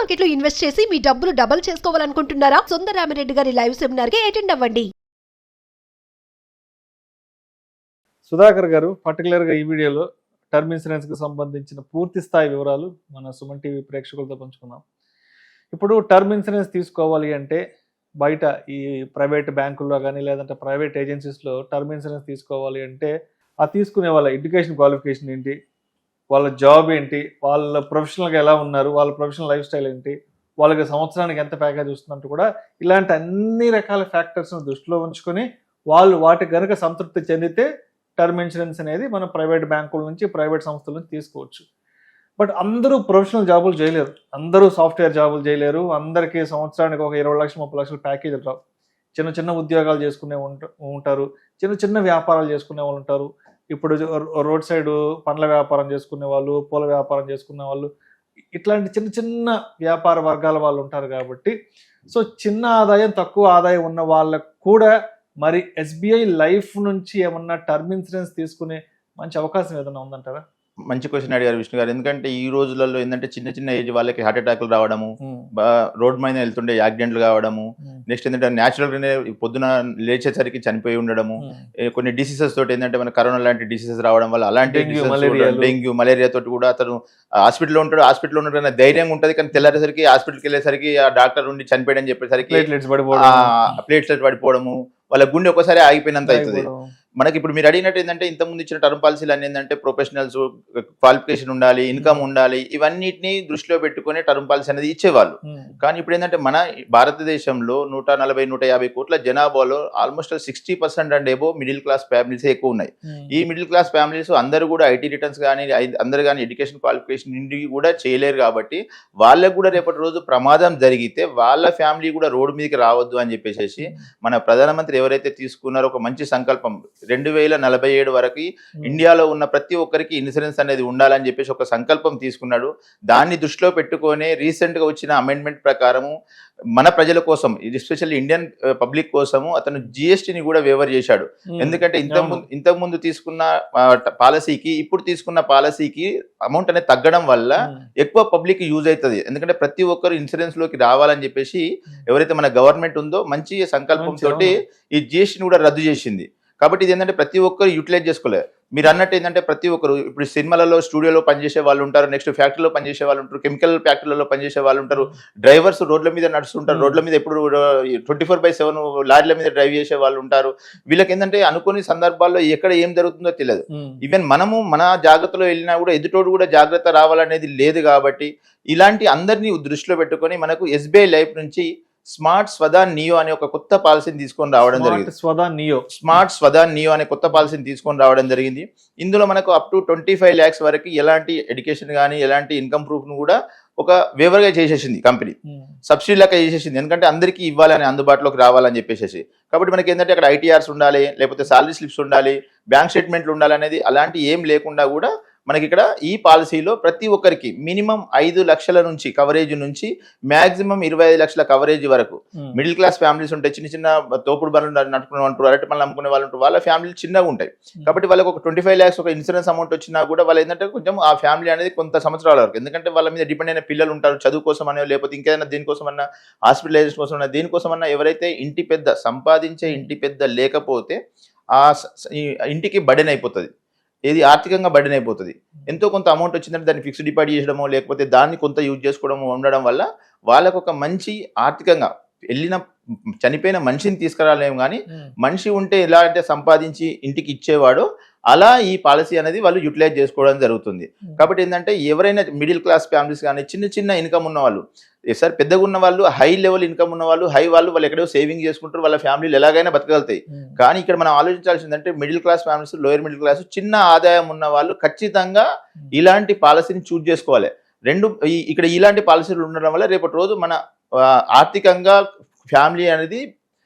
Market లో invest చేసి మీ డబ్బులు డబుల్ చేసుకోవాలనుకుంటున్నారా? సుందరరామిరెడ్డి గారి లైవ్ సెమినార్ కి అటెండ్ అవ్వండి. సుధాకర్ గారు పర్టికులర్గా ఈ వీడియోలో టర్మ్ ఇన్సూరెన్స్కి సంబంధించిన పూర్తి స్థాయి వివరాలు మన సుమన్ టీవీ ప్రేక్షకులతో పంచుకున్నాం. ఇప్పుడు టర్మ్ ఇన్సూరెన్స్ తీసుకోవాలి అంటే బయట ఈ ప్రైవేట్ బ్యాంకుల్లో కానీ లేదంటే ప్రైవేట్ ఏజెన్సీస్లో టర్మ్ ఇన్సూరెన్స్ తీసుకోవాలి అంటే ఆ తీసుకునే వాళ్ళ ఎడ్యుకేషన్ క్వాలిఫికేషన్ ఏంటి, వాళ్ళ జాబ్ ఏంటి, వాళ్ళ ప్రొఫెషనల్గా ఎలా ఉన్నారు, వాళ్ళ ప్రొఫెషనల్ లైఫ్ స్టైల్ ఏంటి, వాళ్ళకి సంవత్సరానికి ఎంత ప్యాకేజ్ వస్తుందంటూ కూడా ఇలాంటి అన్ని రకాల ఫ్యాక్టర్స్ని దృష్టిలో ఉంచుకొని వాళ్ళు వాటి కనుక సంతృప్తి చెందితే టర్మ్ ఇన్సూరెన్స్ అనేది మనం ప్రైవేట్ బ్యాంకుల నుంచి ప్రైవేట్ సంస్థల నుంచి తీసుకోవచ్చు. బట్ అందరూ ప్రొఫెషనల్ జాబులు చేయలేరు, అందరూ సాఫ్ట్వేర్ జాబులు చేయలేరు, అందరికీ సంవత్సరానికి ఒక 20 లక్షలు 30 లక్షల ప్యాకేజీలు రావు. చిన్న చిన్న ఉద్యోగాలు చేసుకునే ఉంటారు, చిన్న చిన్న వ్యాపారాలు చేసుకునే వాళ్ళు ఉంటారు. ఇప్పుడు రోడ్ సైడ్ పండ్ల వ్యాపారం చేసుకునే వాళ్ళు, పూల వ్యాపారం చేసుకునే వాళ్ళు, ఇట్లాంటి చిన్న చిన్న వ్యాపార వర్గాల వాళ్ళు ఉంటారు. కాబట్టి సో చిన్న ఆదాయం తక్కువ ఆదాయం ఉన్న వాళ్ళకు కూడా మరి ఎస్బీఐ లైఫ్ నుంచి ఏమన్నా టర్మ్ ఇన్సూరెన్స్ తీసుకునే మంచి అవకాశం ఏదైనా ఉందంటారా? మంచి క్వశ్చన్ అడిగారు విష్ణు గారు. ఎందుకంటే ఈ రోజులలో ఏంటంటే చిన్న చిన్న ఏజ్ వాళ్ళకి హార్ట్ అటాక్లు రావడము, రోడ్ మీద వెళ్తుండే యాక్సిడెంట్లు కావడము, నెక్స్ట్ ఏంటంటే న్యాచురల్గానే పొద్దున లేచేసరికి చనిపోయి ఉండడము, కొన్ని డిసీజెస్ తోటి ఏంటంటే మన కరోనా లాంటి డిసీజెస్ రావడం వల్ల అలాంటి డెంగ్యూ మలేరియా తోటి కూడా అతను హాస్పిటల్లో ఉంటాడు. హాస్పిటల్లో ఉండడం ధైర్యంగా ఉంటుంది, కానీ తెల్లారేసరికి హాస్పిటల్కి వెళ్ళేసరికి ఆ డాక్టర్ ఉండి చనిపోయాడని చెప్పేసరికి ప్లేట్లెట్స్ పడిపోవడము, వాళ్ళ గుండె ఒకసారి ఆగిపోయినంత అవుతుంది. మనకి ఇప్పుడు మీరు అడిగినట్టు ఏంటంటే ఇంతకుముందు ఇచ్చిన టర్మ్ పాలసీలు అన్ని ఏంటంటే ప్రొఫెషనల్స్, క్వాలిఫికేషన్ ఉండాలి, ఇన్కమ్ ఉండాలి, ఇవన్నిటిని దృష్టిలో పెట్టుకుని టర్మ్ పాలసీ అనేది ఇచ్చేవాళ్ళు. కానీ ఇప్పుడు ఏంటంటే మన భారతదేశంలో 140-150 కోట్ల జనాభాలో almost 60% and above middle class ఫ్యామిలీసే ఎక్కువ ఉన్నాయి. ఈ మిడిల్ క్లాస్ ఫ్యామిలీస్ అందరూ కూడా ఐటీ రిటర్న్స్ కానీ అందరు కానీ ఎడ్యుకేషన్ క్వాలిఫికేషన్ నుండి కూడా చేయలేరు. కాబట్టి వాళ్ళకు కూడా రేపటి రోజు ప్రమాదం జరిగితే వాళ్ళ ఫ్యామిలీ కూడా రోడ్డు మీదకి రావద్దు అని చెప్పేసి మన ప్రధానమంత్రి ఎవరైతే తీసుకున్నారో ఒక మంచి సంకల్పం, 2047 వరకు ఇండియాలో ఉన్న ప్రతి ఒక్కరికి ఇన్సూరెన్స్ అనేది ఉండాలని చెప్పేసి ఒక సంకల్పం తీసుకున్నాడు. దాన్ని దృష్టిలో పెట్టుకొని రీసెంట్ గా వచ్చిన అమెండ్మెంట్ ప్రకారము మన ప్రజల కోసం, ఎస్పెషల్లీ ఇండియన్ పబ్లిక్ కోసము అతను జిఎస్టీని కూడా వేవర్ చేశాడు. ఎందుకంటే ఇంతకుముందు తీసుకున్న పాలసీకి ఇప్పుడు తీసుకున్న పాలసీకి అమౌంట్ అనేది తగ్గడం వల్ల ఎక్కువ పబ్లిక్ యూజ్ అవుతుంది. ఎందుకంటే ప్రతి ఒక్కరు ఇన్సూరెన్స్ లోకి రావాలని చెప్పేసి ఎవరైతే మన గవర్నమెంట్ ఉందో మంచి సంకల్పంతో ఈ జిఎస్టీని కూడా రద్దు చేసింది. కాబట్టి ఇది ఏంటంటే ప్రతి ఒక్కరు యూటిలైజ్ చేసుకోలేదు. మీరు అన్నట్టు ఏంటంటే ప్రతి ఒక్కరు ఇప్పుడు సినిమాలలో స్టూడియోలో పనిచేసే వాళ్ళు ఉంటారు, నెక్స్ట్ ఫ్యాక్టరీలో పనిచేసే వాళ్ళు ఉంటారు, కెమికల్ ఫ్యాక్టరీలలో పనిచేసే వాళ్ళు ఉంటారు, డ్రైవర్స్ రోడ్ల మీద నడుస్తుంటారు, రోడ్ల మీద ఎప్పుడు 24/7 లారీల మీద డ్రైవ్ చేసే వాళ్ళు ఉంటారు. వీళ్ళకి ఏంటంటే అనుకోని సందర్భాల్లో ఎక్కడ ఏం జరుగుతుందో తెలియదు. ఈవెన్ మనము మన జాగ్రత్తలో వెళ్ళినా కూడా ఎదుటోడు కూడా జాగ్రత్త రావాలనేది లేదు. కాబట్టి ఇలాంటి అందరినీ దృష్టిలో పెట్టుకొని మనకు ఎస్బీఐ లైఫ్ నుంచి స్మార్ట్ స్వధాన్ నియో అనే ఒక కొత్త పాలసీని తీసుకొని రావడం జరిగింది. స్మార్ట్ స్వధాన్ నియో అనే కొత్త పాలసీని తీసుకొని రావడం జరిగింది. ఇందులో మనకు అప్ టు 25 lakhs వరకు ఎలాంటి ఎడ్యుకేషన్ కానీ ఎలాంటి ఇన్కమ్ ప్రూఫ్ ను కూడా ఒక వేవర్గా చేసేసింది కంపెనీ, సబ్సిడీ లెక్క చేసేసింది. ఎందుకంటే అందరికీ ఇవ్వాలని, అందుబాటులోకి రావాలని చెప్పేసి. కాబట్టి మనకి ఏంటంటే అక్కడ ఐటీఆర్స్ ఉండాలి, లేకపోతే సాలరీ స్లిప్స్ ఉండాలి, బ్యాంక్ స్టేట్మెంట్లు ఉండాలి అనేది అలాంటి ఏం లేకుండా కూడా మనకి ఇక్కడ ఈ పాలసీలో ప్రతి ఒక్కరికి మినిమం 5 లక్షల నుంచి కవరేజ్ నుంచి మ్యాక్సిమం 25 లక్షల కవరేజ్ వరకు మిడిల్ క్లాస్ ఫ్యామిలీస్ ఉంటాయి. చిన్న చిన్న తోపుడు బండ్లు నడుపుకునే వాళ్ళు, అరటి పనులు అమ్ముకునే వాళ్ళు ఉంటారు, వాళ్ళ ఫ్యామిలీలు చిన్నగా ఉంటాయి. కాబట్టి వాళ్ళకి ఒక 25 lakhs ఒక ఇన్సూరెన్స్ అమౌంట్ వచ్చినా కూడా వాళ్ళు ఏంటంటే కొంచెం ఆ ఫ్యామిలీ అనేది కొంత సంవత్సరాల వరకు, ఎందుకంటే వాళ్ళ మీద డిపెండ్ అయిన పిల్లలు ఉంటారు, చదువు కోసం అనే, లేకపోతే ఇంకేదైనా దీనికోసం అన్నా, హాస్పిటలైజేషన్ కోసం అన్నా, దీనికోసం అన్నా ఎవరైతే ఇంటి పెద్ద సంపాదించే ఇంటి పెద్ద లేకపోతే ఆ ఇంటికి బర్డెన్ అయిపోతుంది, ఏది ఆర్థికంగా బర్డెన్ అయిపోతుంది. ఎంతో కొంత అమౌంట్ వచ్చిందంటే దాన్ని ఫిక్స్డ్ డిపాజిట్ చేయడమో లేకపోతే దాన్ని కొంత యూజ్ చేసుకోవడమో ఉండడం వల్ల వాళ్ళకు ఒక మంచి ఆర్థికంగా చనిపోయిన మనిషిని తీసుకురాలేము, కానీ మనిషి ఉంటే ఎలా అంటే సంపాదించి ఇంటికి ఇచ్చేవాడో అలా ఈ పాలసీ అనేది వాళ్ళు యూటిలైజ్ చేసుకోవడం జరుగుతుంది. కాబట్టి ఏంటంటే ఎవరైనా మిడిల్ క్లాస్ ఫ్యామిలీస్ కానీ చిన్న చిన్న ఇన్కమ్ ఉన్న వాళ్ళు, సార్ పెద్దగా ఉన్న వాళ్ళు, హై లెవెల్ ఇన్కమ్ ఉన్న వాళ్ళు, వాళ్ళు ఎక్కడో సేవింగ్ చేసుకుంటారు, వాళ్ళ ఫ్యామిలీలు ఎలాగైనా బతకగలుగుతాయి. కానీ ఇక్కడ మనం ఆలోచించాల్సిందంటే middle class families, lower middle class, చిన్న ఆదాయం ఉన్న వాళ్ళు ఖచ్చితంగా ఇలాంటి పాలసీని చూజ్ చేసుకోవాలి. ఇక్కడ ఇలాంటి పాలసీలు ఉండడం వల్ల రేపటి రోజు మన ఆర్థికంగా ఫ్యామిలీ అనేది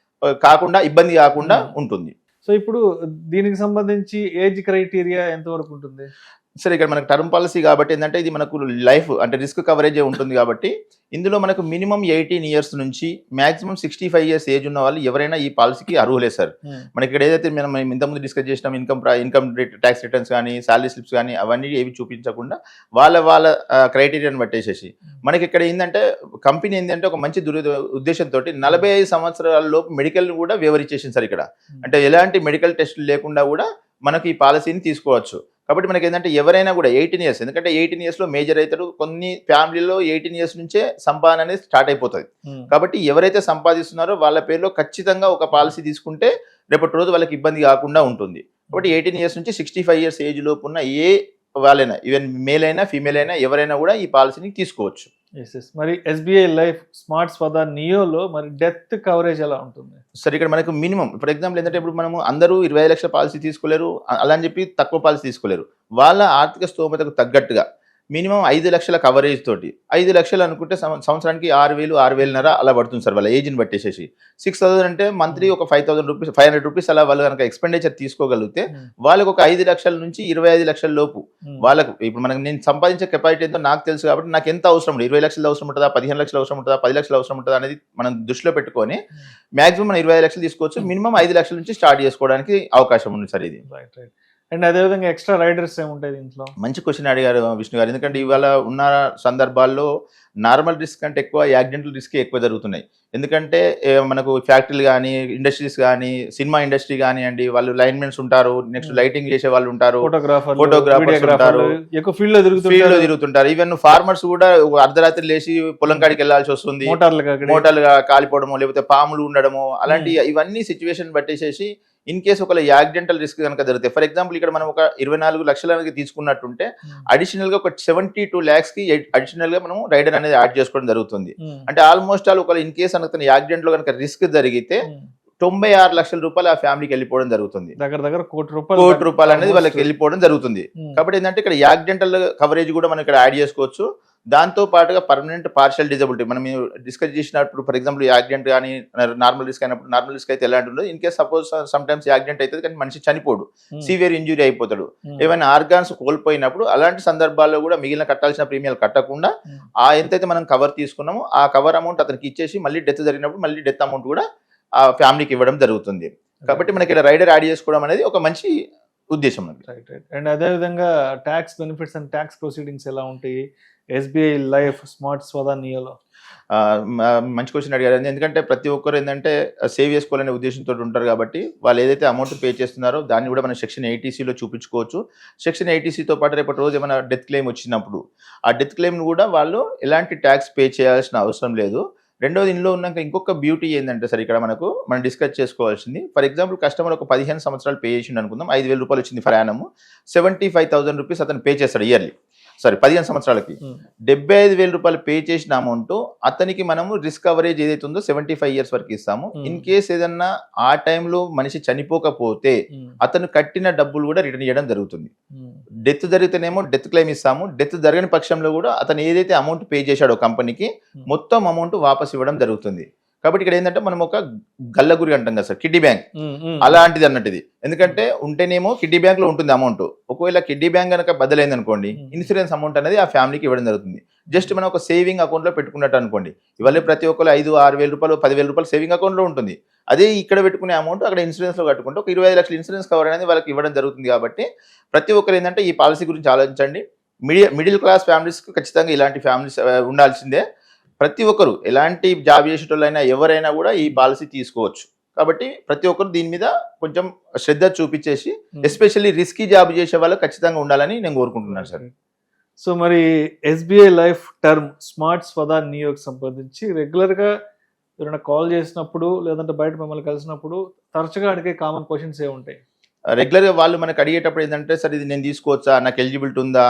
కాకుండా ఇబ్బంది కాకుండా ఉంటుంది. సో ఇప్పుడు దీనికి సంబంధించి ఏజ్ క్రైటీరియా ఎంతవరకు ఉంటుంది? సరే, ఇక్కడ మనకు టర్మ్ పాలసీ కాబట్టి ఏంటంటే ఇది మనకు లైఫ్ అంటే రిస్క్ కవరేజ్ ఉంటుంది. కాబట్టి ఇందులో మనకు మినిమం 18 ఇయర్స్ నుంచి మాక్సిమం 65 ఇయర్స్ ఏజ్ ఉన్న వాళ్ళు ఎవరైనా ఈ పాలసీకి అర్హులే సార్. మనకి ఇక్కడ ఏదైతే మనం ఇంతకుముందు డిస్కస్ చేసినాం ఇన్కమ్ ట్యాక్స్ రిటర్న్స్ కానీ సాలరీ స్లిప్స్ కానీ అవన్నీ ఏవి చూపించకుండా వాళ్ళ క్రైటీరియాని పట్టేసేసి మనకి ఇక్కడ ఏంటంటే కంపెనీ ఏంటంటే ఒక మంచి ఉద్దేశంతో 45 సంవత్సరాల లోపు మెడికల్ కూడా వివరించేసింది సార్ ఇక్కడ. అంటే ఎలాంటి మెడికల్ టెస్టులు లేకుండా కూడా మనకి ఈ పాలసీని తీసుకోవచ్చు. కాబట్టి మనకి ఏంటంటే ఎవరైనా కూడా 18 ఇయర్స్, ఎందుకంటే 18 ఇయర్స్లో మేజర్ అవుతారు. కొన్ని ఫ్యామిలీలో 18 ఇయర్స్ నుంచే సంపాదన అనేది స్టార్ట్ అయిపోతుంది. కాబట్టి ఎవరైతే సంపాదిస్తున్నారో వాళ్ళ పేరులో ఖచ్చితంగా ఒక పాలసీ తీసుకుంటే రేపటి రోజు వాళ్ళకి ఇబ్బంది కాకుండా ఉంటుంది. కాబట్టి 18 ఇయర్స్ నుంచి 65 ఇయర్స్ ఏజ్ లోపు ఉన్న ఏ వాళ్ళైనా, ఈవెన్ మేల్ అయినా ఫీమేల్ అయినా ఎవరైనా కూడా ఈ పాలసీని తీసుకోవచ్చు. మరి ఎస్బీఐ లైఫ్ స్మార్ట్ స్వదా నియోలో మరి డెత్ కవరేజ్ ఎలా ఉంటుంది సార్? ఇక్కడ మనకు మినిమం ఫర్ ఎగ్జాంపుల్ ఏంటంటే ఇప్పుడు మనము అందరూ 25 లక్షల పాలసీ తీసుకోలేరు, అలా అని చెప్పి తక్కువ పాలసీ తీసుకోలేరు. వాళ్ళ ఆర్థిక స్తోమతకు తగ్గట్టుగా మినిమం 5 లక్షల కవరేజ్ తోటి 5 లక్షలు అనుకుంటే సంవత్సరానికి 6,000 6,500 అలా పడుతుంది సార్ వాళ్ళ ఏజ్ని బట్టేసేసి. 6,000 అంటే మంత్లీ ఒక 5,000 రూపీస్ 500 రూపీస్ అలా వాళ్ళు కనుక ఎక్స్పెండిచర్ తీసుకోగలిగితే వాళ్ళకి ఒక 5 లక్షల నుంచి 25 లక్షల లోపు వాళ్ళకు ఇప్పుడు మనకు నేను సంపాదించే కెపాసిటీ ఎంతో నాకు తెలుసు కాబట్టి నాకు ఎంత అవసరం ఉంటుంది, 20 లక్షలు అవసరం ఉంటుందా, 15 లక్షలు అవసరం ఉంటుందా, 10 లక్షలు అవసరం ఉంటుందా అనేది మనం దృష్టిలో పెట్టుకొని మాక్సిమం మనం 25 లక్షలు తీసుకోవచ్చు. మినిమం 5 లక్షల నుంచి స్టార్ట్ చేసుకోవడానికి అవకాశం ఉంది సార్ ఇది. రైట్. అండ్ అదేవిధంగా ఎక్స్ట్రా రైడర్స్ ఏముంటాయి దీంట్లో? మంచి క్వశ్చన్ అడిగారు విష్ణు గారు. ఎందుకంటే ఇవాళ ఉన్న సందర్భాల్లో నార్మల్ రిస్క్ కంటే ఎక్కువ యాక్సిడెంటల్ రిస్క్ ఎక్కువ జరుగుతున్నాయి. ఎందుకంటే మనకు ఫ్యాక్టరీలు కానీ ఇండస్ట్రీస్ కానీ సినిమా ఇండస్ట్రీ కానివ్వండి, వాళ్ళు లైన్మెన్స్ ఉంటారు, నెక్స్ట్ లైటింగ్ చేసే వాళ్ళు ఉంటారు, ఫోటోగ్రాఫర్స్ ఉంటారు, ఎక్కువ ఫీల్డ్ లో తిరుగుతుంటారు. ఈవెన్ ఫార్మర్స్ కూడా అర్ధరాత్రి లేచి పొలం కాడికి వెళ్లాల్సి వస్తుంది, మోటార్లు కాలిపోవడము లేకపోతే పాములు ఉండడము అలాంటి ఇవన్నీ సిచ్యువేషన్ పట్టేసేసి ఇన్ కేసు ఒక యాక్సిడెంటల్ రిస్క్ కనుక జరుగుతాయి. ఫర్ ఎగ్జాంపుల్ ఇక్కడ మనం ఒక 24 లక్షలకి తీసుకున్నట్టుంటే అడిషనల్ గా ఒక 72 lakhs కి అడిషనల్ గా మనం రైడర్ అనేది యాడ్ చేసుకోవడం జరుగుతుంది. అంటే ఆల్మోస్ట్ ఆల్ ఒక ఇన్ కేసు కనుక యాక్సిడెంట్ లో కనుక రిస్క్ జరిగితే 96 లక్షల రూపాయలు ఆ ఫ్యామిలీకి వెళ్ళిపోవడం జరుగుతుంది. దగ్గర కోటి రూపాయలు అనేది వాళ్ళకి వెళ్ళిపోవడం జరుగుతుంది. కాబట్టి ఏంటంటే ఇక్కడ యాక్సిడెంటల్ కవరేజ్ కూడా మనం ఇక్కడ యాడ్ చేసుకోవచ్చు. దాంతో పాటుగా పర్మనెంట్ పార్షియల్ డిజబిలిటీ మనం డిస్కస్ చేసినప్పుడు ఫర్ ఎగ్జాంపుల్ యాక్సిడెంట్ కానీ నార్మల్ రిస్క్ అయినప్పుడు నార్మల్ రిస్క్ అయితే ఎలాంటి ఉండదు. In case suppose some times accident అవుతుంది కానీ మనిషి చనిపోడు, సివియర్ ఇంజురీ అయిపోతాడు, ఏమైనా ఆర్గాన్స్ కోల్పోయినప్పుడు అలాంటి సందర్భాల్లో కూడా మిగిలిన కట్టాల్సిన ప్రీమియాలు కట్టకుండా ఆ ఎంతైతే మనం కవర్ తీసుకున్నామో ఆ కవర్ అమౌంట్ అతనికి ఇచ్చేసి మళ్ళీ డెత్ జరిగినప్పుడు మళ్ళీ డెత్ అమౌంట్ కూడా ఆ ఫ్యామిలీకి ఇవ్వడం జరుగుతుంది. కాబట్టి మనకి ఇక్కడ రైడర్ యాడ్ చేసుకోవడం అనేది ఒక మంచి ఉద్దేశం. అండ్ అదేవిధంగా tax benefits and tax proceedings ఎలా ఉంటాయి ఎస్బీఐ లైఫ్ స్మార్ట్ స్వదా నియోలో? మంచి క్వశ్చన్ అడిగారు. ఎందుకంటే ప్రతి ఒక్కరు ఏంటంటే సేవ్ చేసుకోవాలనే ఉద్దేశంతో ఉంటారు కాబట్టి వాళ్ళు ఏదైతే అమౌంట్ పే చేస్తున్నారో దాన్ని కూడా మనం సెక్షన్ 80Cలో చూపించుకోవచ్చు. సెక్షన్ 80Cతో పాటు రేపటి రోజు ఏమైనా డెత్ క్లెయిమ్ వచ్చినప్పుడు ఆ డెత్ క్లెయిమ్ను కూడా వాళ్ళు ఎలాంటి ట్యాక్స్ పే చేయాల్సిన అవసరం లేదు. రెండోది ఇందులో ఉన్నాక ఇంకొక బ్యూటీ ఏంటంటే సార్ ఇక్కడ మనం డిస్కస్ చేసుకోవాల్సింది ఫర్ ఎగ్జాంపుల్ కస్టమర్ ఒక 15 సంవత్సరాలు పే చేసిండు అనుకుందాం, 5,000 రూపాయలు వచ్చింది ఫర్ యానమ్, 75,000 రూపీస్ అతను పే చేస్తాడు ఇయర్లీ. 15 సంవత్సరాలకి 75,000 రూపాయలు పే చేసిన అమౌంట్ అతనికి మనము రిస్క్ కవరేజ్ ఏదైతే ఉందో 75 ఇయర్స్ వరకు ఇస్తాము. ఇన్ కేస్ ఏదన్నా ఆ టైంలో మనిషి చనిపోకపోతే అతను కట్టిన డబ్బులు కూడా రిటర్న్ చేయడం జరుగుతుంది. డెత్ జరిగితేనేమో డెత్ క్లెయిమ్ ఇస్తాము, డెత్ జరగని పక్షంలో కూడా అతను ఏదైతే అమౌంట్ పే చేశాడో కంపెనీకి మొత్తం అమౌంట్ వాపస్ ఇవ్వడం జరుగుతుంది. కాబట్టి ఇక్కడ ఏంటంటే మనం ఒక గల్లగురి అంటాం కదా సార్, కిడ్డీ బ్యాంక్ అలాంటిది అన్నట్టు ఇది. ఎందుకంటే ఉంటేనేమో కిడ్డీ బ్యాంక్ లో ఉంటుంది అమౌంట్, ఒకవేళ కిడ్డీ బ్యాంక్ కనుక బదులైంది అనుకోండి ఇన్సూరెన్స్ అమౌంట్ అనేది ఆ ఫ్యామిలీకి ఇవ్వడం జరుగుతుంది. జస్ట్ మనం ఒక సేవింగ్ అకౌంట్ లో పెట్టుకున్నట్టు అనుకోండి, ఇవాళ ప్రతి ఒక్కరు 5,000-6,000 రూపాయలు 10,000 రూపాయలు సేవింగ్ అకౌంట్ లో ఉంటుంది. అదే ఇక్కడ పెట్టుకునే అమౌంట్ అక్కడ ఇన్సూరెన్స్ లో కట్టుకుంటే ఒక 25 లక్షల ఇన్సూరెన్స్ కవర్ అనేది వాళ్ళకి ఇవ్వడం జరుగుతుంది. కాబట్టి ప్రతి ఒక్కరు ఏంటంటే ఈ పాలసీ గురించి ఆలోచించండి. మిడిల్ క్లాస్ ఫ్యామిలీస్ ఖచ్చితంగా ఇలాంటి ఫ్యామిలీస్ ఉండాల్సిందే. ప్రతి ఒక్కరు ఎలాంటి జాబ్ చేసేటోళ్ళైనా ఎవరైనా కూడా ఈ పాలసీ తీసుకోవచ్చు. కాబట్టి ప్రతి ఒక్కరు దీని మీద కొంచెం శ్రద్ధ చూపించేసి ఎస్పెషల్లీ రిస్కీ జాబ్ చేసే వాళ్ళు ఖచ్చితంగా ఉండాలని నేను కోరుకుంటున్నాను సార్. సో మరి ఎస్బీఐ లైఫ్ టర్మ్ స్మార్ట్ స్వదా నియోకి సంబంధించి రెగ్యులర్ గా ఎవరైనా కాల్ చేసినప్పుడు లేదంటే బయట మిమ్మల్ని కలిసినప్పుడు తరచుగా అడిగే కామన్ క్వశ్చన్స్ ఏముంటాయి? రెగ్యులర్ గా వాళ్ళు మనకు అడిగేటప్పుడు ఏంటంటే సార్ ఇది నేను తీసుకోవచ్చా, నాకు ఎలిజిబిలిటీ ఉందా,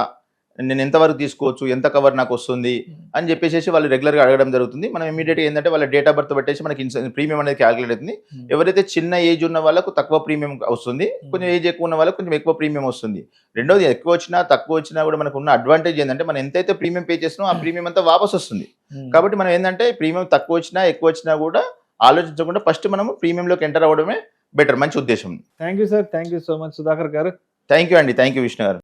నేను ఎంతవరకు తీసుకోవచ్చు, ఎంత కవర్ నాకు వస్తుంది అని చెప్పేసి వాళ్ళు రెగ్యులర్గా అడగడం జరుగుతుంది. మనం ఇమీడియట్గా ఏంటంటే వాళ్ళ డేట్ ఆఫ్ బర్త్ పెట్టేసి మనకి ప్రీమియం అనేది క్యాలిక్యులేట్ అవుతుంది. ఎవరైతే చిన్న ఏజ్ ఉన్న వాళ్ళకు తక్కువ ప్రీమియం వస్తుంది, కొంచెం ఏజ్ ఎక్కువ ఉన్న వాళ్ళకి కొంచెం ఎక్కువ ప్రీమియం వస్తుంది. రెండోది ఎక్కువ వచ్చినా తక్కువ వచ్చినా కూడా మనకు ఉన్న అడ్వాంటేజ్ ఏంటంటే మనం ఎంతైతే ప్రీమియం పే చేసినా ఆ ప్రీమియం అంతా వాపస్ వస్తుంది. కాబట్టి మనం ఏంటంటే ప్రీమియం తక్కువ వచ్చినా ఎక్కువ వచ్చినా కూడా ఆలోచించకుండా ఫస్ట్ మనము ప్రీమియంలోకి ఎంటర్ అవ్వడమే బెటర్. మంచి ఉద్దేశం. Thank you sir, thank you so much Sudhakar గారు. థ్యాంక్ యూ అండి, థ్యాంక్ యూ విష్ణు గారు.